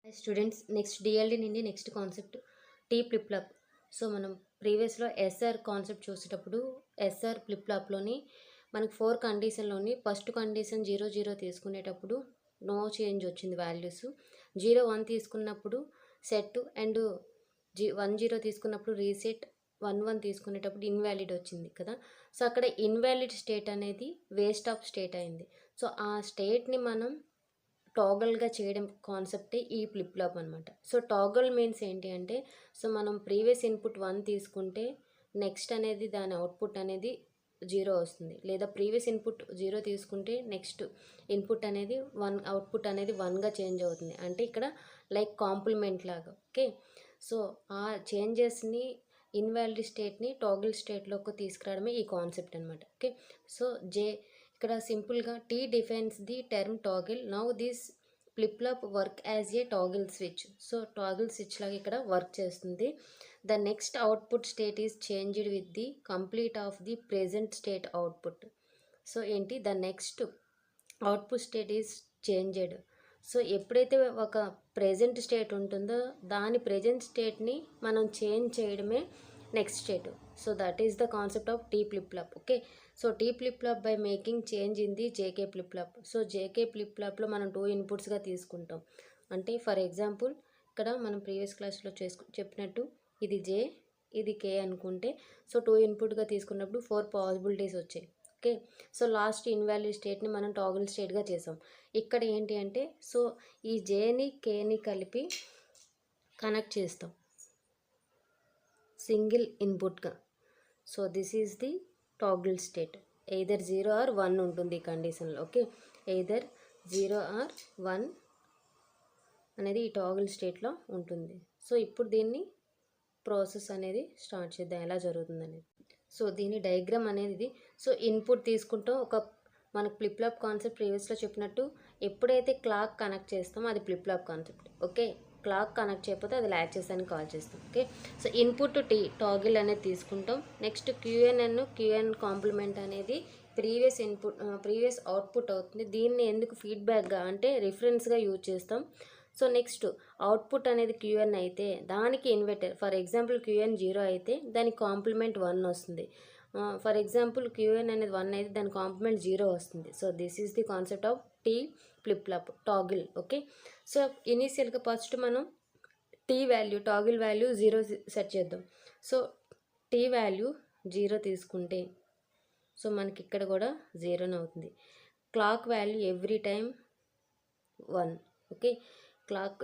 Students next DLD నుండి next concept tea flip flop. So మనం ప్రీవియస్లో SR concept చూసేటప్పుడు SR flip ఫ్లాప్లోని మనకి 4 కండిషన్లోని first condition 0 0 తీసుకునేటప్పుడు నో చేంజ్ వచ్చింది వాల్యూస్. 0 1 తీసుకున్నప్పుడు సెట్ అండ్ 1 0 తీసుకున్నప్పుడు రీసెట్, 1 1 తీసుకునేటప్పుడు ఇన్వాలిడ్ వచ్చింది కదా. సో అక్కడ ఇన్వాలిడ్ స్టేట్ అనేది వేస్ట్ ఆఫ్ స్టేట్ అయింది. సో ఆ స్టేట్ని మనం టాగల్గా చేయడం కాన్సెప్టే ఈ ఫ్లిప్ ఫ్లాప్ అనమాట. సో టాగల్ మీన్స్ ఏంటి అంటే, సో మనం ప్రీవియస్ ఇన్పుట్ 1 తీసుకుంటే నెక్స్ట్ అనేది దాని అవుట్పుట్ అనేది 0 వస్తుంది, లేదా ప్రీవియస్ ఇన్పుట్ 0 తీసుకుంటే నెక్స్ట్ ఇన్పుట్ అనేది 1 అవుట్పుట్ అనేది 1గా చేంజ్ అవుతుంది. అంటే ఇక్కడ లైక్ కాంప్లిమెంట్ లాగా. ఓకే, సో ఆ చేంజెస్ని ఇన్వాలిడ్ స్టేట్ని టాగల్ స్టేట్లోకి తీసుకురావడమే ఈ కాన్సెప్ట్ అనమాట. ఓకే, సో ఇక్కడ సింపుల్గా T defines the term toggle. Now this flip flop work as a toggle switch. So toggle switch లాగా ఇక్కడ వర్క్ చేస్తుంది. The next output state is changed with the complete of the present state output. So ఏంటి, the next output state is changed. So ఎప్పుడైతే ఒక present state ఉంటుందో దాని present స్టేట్ని మనం change చేయడమే next state. So that is the concept of T flip flop. Okay, so T flip flop by making change in the JK flip flop. So JK flip ఫ్లాప్లో మనం 2 ఇన్పుట్స్గా తీసుకుంటాం. అంటే for example ఇక్కడ మనం previous క్లాస్లో చెప్పినట్టు ఇది జే ఇది కే అనుకుంటే, సో 2 ఇన్పుట్గా తీసుకున్నప్పుడు 4 పాసిబిలిటీస్ వచ్చాయి. ఓకే, సో లాస్ట్ ఇన్వాల్యూడ్ స్టేట్ని మనం టాగిల్ స్టేట్గా చేసాం. ఇక్కడ ఏంటి అంటే, సో ఈ జేని కేని కలిపి కనెక్ట్ చేస్తాం సింగిల్ ఇన్పుట్గా. So this is the toggle state. Either 0 or 1 ఉంటుంది ఈ కండిషన్లో. ఓకే, ఎయిదర్ 0 ఆర్ 1 అనేది ఈ టాగిల్ స్టేట్లో ఉంటుంది. సో ఇప్పుడు దీన్ని ప్రాసెస్ అనేది స్టార్ట్ చేద్దాం, ఎలా జరుగుతుంది అనేది. సో దీని డయాగ్రామ్ అనేది, సో ఇన్పుట్ తీసుకుంటాం. మనకు ఫ్లిప్ ఫ్లాప్ కాన్సెప్ట్ ప్రీవియస్లో చెప్పినట్టు ఎప్పుడైతే క్లాక్ కనెక్ట్ చేస్తామో అది flip flop concept. Okay, clock connect చేయకపోతే అది లాచెస్ అని కాల్ చేస్తాం. ఓకే, సో ఇన్పుట్ టాగిల్ అనేది తీసుకుంటాం. నెక్స్ట్ క్యూఎన్ కాంప్లిమెంట్ అనేది ప్రీవియస్ అవుట్పుట్ అవుతుంది. దీన్ని ఎందుకు ఫీడ్బ్యాక్గా అంటే రిఫరెన్స్గా యూజ్ చేస్తాం. సో నెక్స్ట్ అవుట్పుట్ అనేది క్యూఎన్ అయితే దానికి ఇన్వర్టర్, ఫర్ ఎగ్జాంపుల్ క్యూఎన్ 0 అయితే దానికి కాంప్లిమెంట్ 1 వస్తుంది. ఫర్ ఎగ్జాంపుల్ క్యూఎన్ అనేది 1 అయితే దాని కాంప్లిమెంట్ 0 వస్తుంది. So this is the concept of T flip flop toggle. Okay, so ఇనీషియల్గా ఫస్ట్ మనం టాగిల్ వాల్యూ 0 సెట్ చేద్దాం. సో టీ వాల్యూ 0 తీసుకుంటే సో మనకి ఇక్కడ కూడా 0 అవుతుంది. Clock value every time 1. Okay, clock